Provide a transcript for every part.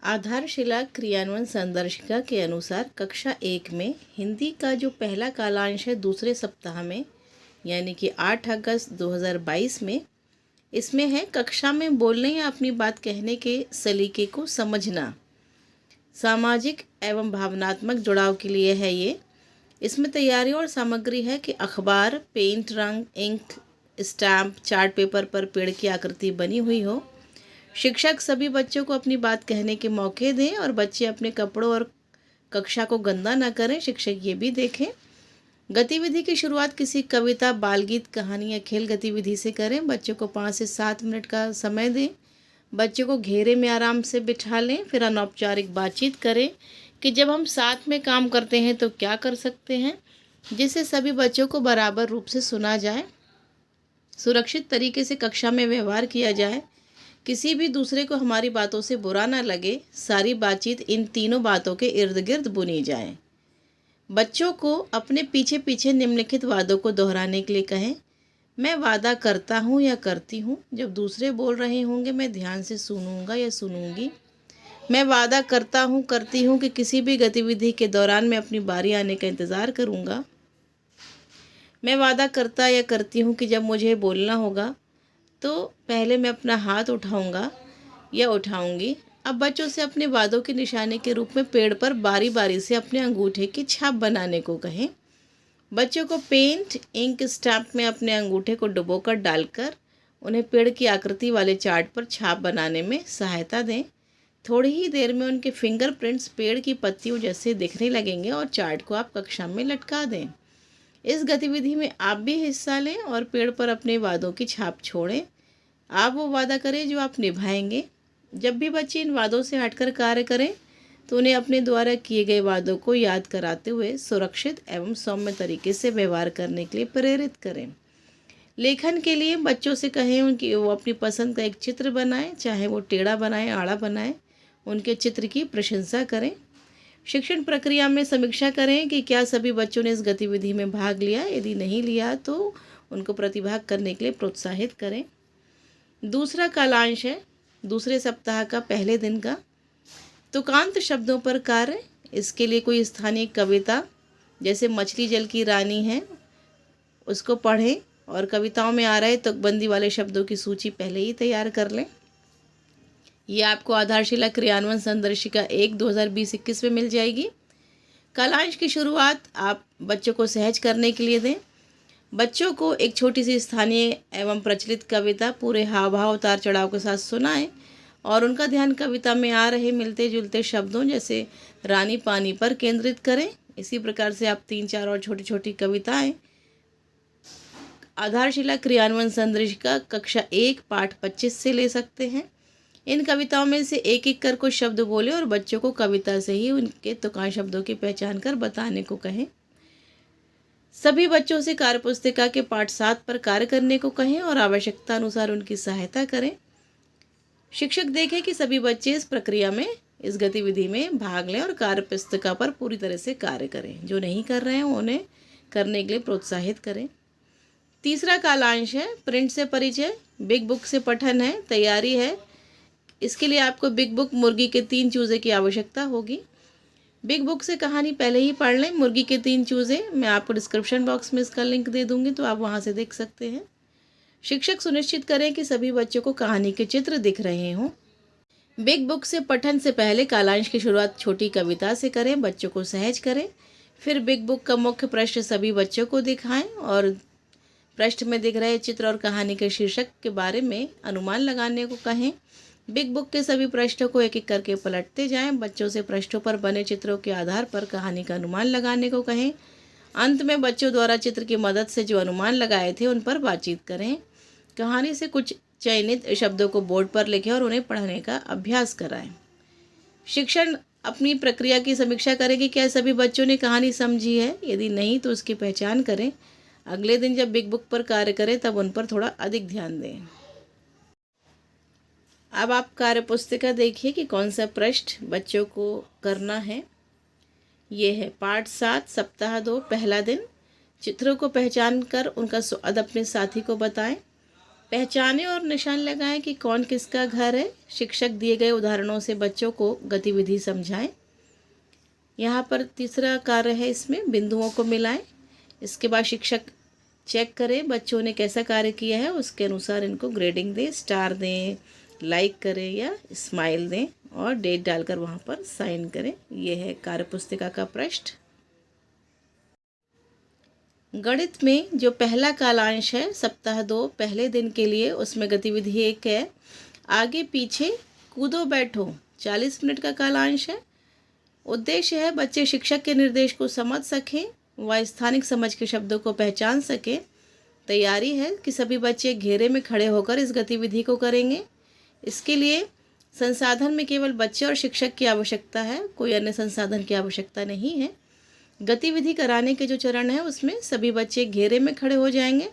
आधारशिला क्रियान्वयन संदर्शिका के अनुसार कक्षा 1 में हिंदी का जो पहला कालांश है दूसरे सप्ताह में यानी कि 8 अगस्त 2022 में, इसमें है कक्षा में बोलने या अपनी बात कहने के सलीके को समझना। सामाजिक एवं भावनात्मक जुड़ाव के लिए है ये। इसमें तैयारी और सामग्री है कि अखबार, पेंट, रंग, इंक, स्टैम्प, चार्ट पेपर पर पेड़ की आकृति बनी हुई हो। शिक्षक सभी बच्चों को अपनी बात कहने के मौके दें और बच्चे अपने कपड़ों और कक्षा को गंदा न करें, शिक्षक ये भी देखें। गतिविधि की शुरुआत किसी कविता, बालगीत, कहानी या खेल गतिविधि से करें। बच्चों को 5 से 7 मिनट का समय दें। बच्चों को घेरे में आराम से बिठा लें। फिर अनौपचारिक बातचीत करें कि जब हम साथ में काम करते हैं तो क्या कर सकते हैं, जिससे सभी बच्चों को बराबर रूप से सुना जाए। सुरक्षित तरीके से कक्षा में व्यवहार किया जाए, किसी भी दूसरे को हमारी बातों से बुरा ना लगे। सारी बातचीत इन तीनों बातों के इर्द गिर्द बुनी जाए। बच्चों को अपने पीछे पीछे निम्नलिखित वादों को दोहराने के लिए कहें। मैं वादा करता हूँ या करती हूँ, जब दूसरे बोल रहे होंगे मैं ध्यान से सुनूंगा या सुनूंगी। मैं वादा करता हूँ, करती हूँ कि किसी भी गतिविधि के दौरान मैं अपनी बारी आने का इंतज़ार करूँगा। मैं वादा करता या करती हूँ कि जब मुझे बोलना होगा तो पहले मैं अपना हाथ उठाऊंगा या उठाऊंगी। अब बच्चों से अपने वादों के निशाने के रूप में पेड़ पर बारी बारी से अपने अंगूठे की छाप बनाने को कहें। बच्चों को पेंट, इंक, स्टैम्प में अपने अंगूठे को डुबोकर डालकर उन्हें पेड़ की आकृति वाले चार्ट पर छाप बनाने में सहायता दें। थोड़ी ही देर में उनके फिंगरप्रिंट्स पेड़ की पत्तियों जैसे दिखने लगेंगे और चार्ट को आप कक्षा में लटका दें। इस गतिविधि में आप भी हिस्सा लें और पेड़ पर अपने वादों की छाप छोड़ें। आप वो वादा करें जो आप निभाएंगे। जब भी बच्चे इन वादों से हटकर कार्य करें तो उन्हें अपने द्वारा किए गए वादों को याद कराते हुए सुरक्षित एवं सौम्य तरीके से व्यवहार करने के लिए प्रेरित करें। लेखन के लिए बच्चों से कहें कि वो अपनी पसंद का एक चित्र बनाएं, चाहे वो टेढ़ा बनाएं, आड़ा बनाएं। उनके चित्र की प्रशंसा करें। शिक्षण प्रक्रिया में समीक्षा करें कि क्या सभी बच्चों ने इस गतिविधि में भाग लिया। यदि नहीं लिया तो उनको प्रतिभाग करने के लिए प्रोत्साहित करें। दूसरा कालांश है दूसरे सप्ताह का पहले दिन का तुकांत शब्दों पर कार्य। इसके लिए कोई स्थानीय कविता जैसे मछली जल की रानी है उसको पढ़ें और कविताओं में आ रहे तुकबंदी वाले शब्दों की सूची पहले ही तैयार कर लें। ये आपको आधारशिला क्रियान्वयन संदर्शिका 1/2020-21 में मिल जाएगी। कालांश की शुरुआत आप बच्चों को सहज करने के लिए दें। बच्चों को एक छोटी सी स्थानीय एवं प्रचलित कविता पूरे हाव भाव उतार चढ़ाव के साथ सुनाएं और उनका ध्यान कविता में आ रहे मिलते जुलते शब्दों जैसे रानी पानी पर केंद्रित करें। इसी प्रकार से आप 3-4 और छोटी छोटी कविताएं आधारशिला क्रियान्वयन संदर्शिका कक्षा 1 पाठ 25 से ले सकते हैं। इन कविताओं में से एक एक कर कुछ शब्द बोले और बच्चों को कविता से ही उनके तुकां शब्दों की पहचान कर बताने को कहें। सभी बच्चों से कार्यपुस्तिका के पाठ 7 पर कार्य करने को कहें और आवश्यकता अनुसार उनकी सहायता करें। शिक्षक देखें कि सभी बच्चे इस प्रक्रिया में, इस गतिविधि में भाग लें और कार्यपुस्तिका पर पूरी तरह से कार्य करें। जो नहीं कर रहे हैं उन्हें करने के लिए प्रोत्साहित करें। तीसरा कालांश है प्रिंट से परिचय, बिग बुक से पठन है, तैयारी है। इसके लिए आपको बिग बुक मुर्गी के 3 चूज़े की आवश्यकता होगी। बिग बुक से कहानी पहले ही पढ़ लें। मुर्गी के 3 चूज़े मैं आपको डिस्क्रिप्शन बॉक्स में इसका लिंक दे दूंगी, तो आप वहां से देख सकते हैं। शिक्षक सुनिश्चित करें कि सभी बच्चों को कहानी के चित्र दिख रहे हों। बिग बुक से पठन से पहले कालांश की शुरुआत छोटी कविता से करें, बच्चों को सहज करें। फिर बिग बुक का मुख्य पृष्ठ सभी बच्चों को दिखाएं और पृष्ठ में दिख रहे चित्र और कहानी के शीर्षक के बारे में अनुमान लगाने को कहें। बिग बुक के सभी पृष्ठों को एक एक करके पलटते जाएं। बच्चों से पृष्ठों पर बने चित्रों के आधार पर कहानी का अनुमान लगाने को कहें। अंत में बच्चों द्वारा चित्र की मदद से जो अनुमान लगाए थे उन पर बातचीत करें। कहानी से कुछ चयनित शब्दों को बोर्ड पर लिखें और उन्हें पढ़ने का अभ्यास कराएं। शिक्षण अपनी प्रक्रिया की समीक्षा करें कि क्या सभी बच्चों ने कहानी समझी है। यदि नहीं तो उसकी पहचान करें। अगले दिन जब बिग बुक पर कार्य करें तब उन पर थोड़ा अधिक ध्यान दें। अब आप कार्यपुस्तिका देखिए कि कौन सा पृष्ठ बच्चों को करना है। ये है पाठ 7 सप्ताह 2 पहला दिन। चित्रों को पहचान कर उनका स्वाद अपने साथी को बताएं। पहचानें और निशान लगाएं कि कौन किसका घर है। शिक्षक दिए गए उदाहरणों से बच्चों को गतिविधि समझाएं। यहाँ पर तीसरा कार्य है, इसमें बिंदुओं को मिलाएं। इसके बाद शिक्षक चेक करें बच्चों ने कैसा कार्य किया है, उसके अनुसार इनको ग्रेडिंग दें, स्टार दें, लाइक करें या स्माइल दें और डेट डालकर वहाँ पर साइन करें। ये है कार्यपुस्तिका का पृष्ठ। गणित में जो पहला कालांश है सप्ताह 2 पहले दिन के लिए, उसमें गतिविधि 1 है, आगे पीछे कूदो बैठो, 40 मिनट का कालांश है। उद्देश्य है बच्चे शिक्षक के निर्देश को समझ सकें व स्थानिक समझ के शब्दों को पहचान सकें। तैयारी है कि सभी बच्चे घेरे में खड़े होकर इस गतिविधि को करेंगे। इसके लिए संसाधन में केवल बच्चे और शिक्षक की आवश्यकता है, कोई अन्य संसाधन की आवश्यकता नहीं है। गतिविधि कराने के जो चरण है उसमें सभी बच्चे घेरे में खड़े हो जाएंगे,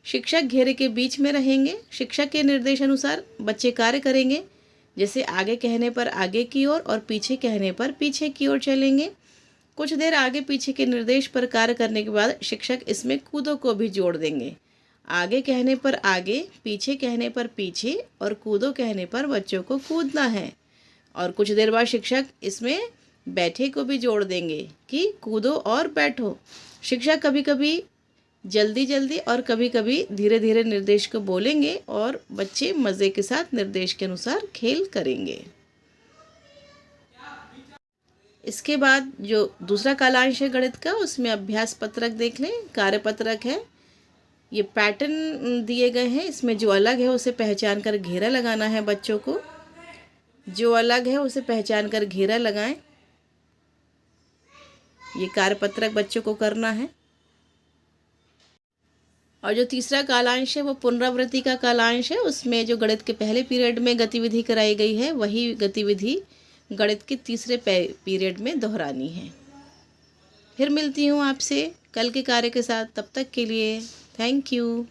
शिक्षक घेरे के बीच में रहेंगे। शिक्षक के निर्देश अनुसार बच्चे कार्य करेंगे, जैसे आगे कहने पर आगे की ओर और पीछे कहने पर पीछे की ओर चलेंगे। कुछ देर आगे पीछे के निर्देश पर कार्य करने के बाद शिक्षक इसमें कूदो को भी जोड़ देंगे। आगे कहने पर आगे, पीछे कहने पर पीछे और कूदो कहने पर बच्चों को कूदना है। और कुछ देर बाद शिक्षक इसमें बैठे को भी जोड़ देंगे कि कूदो और बैठो। शिक्षक कभी कभी जल्दी जल्दी और कभी कभी धीरे धीरे निर्देश को बोलेंगे और बच्चे मज़े के साथ निर्देश के अनुसार खेल करेंगे। इसके बाद जो दूसरा कालांश है गणित का, उसमें अभ्यास पत्रक देख लें। कार्यपत्रक है, ये पैटर्न दिए गए हैं, इसमें जो अलग है उसे पहचान कर घेरा लगाना है बच्चों को। जो अलग है उसे पहचान कर घेरा लगाएं। ये कार्यपत्रक बच्चों को करना है। और जो तीसरा कालांश है वो पुनरावृत्ति का कालांश है, उसमें जो गणित के पहले पीरियड में गतिविधि कराई गई है वही गतिविधि गणित के तीसरे पीरियड में दोहरानी है। फिर मिलती हूँ आपसे कल के कार्य के साथ, तब तक के लिए थैंक यू।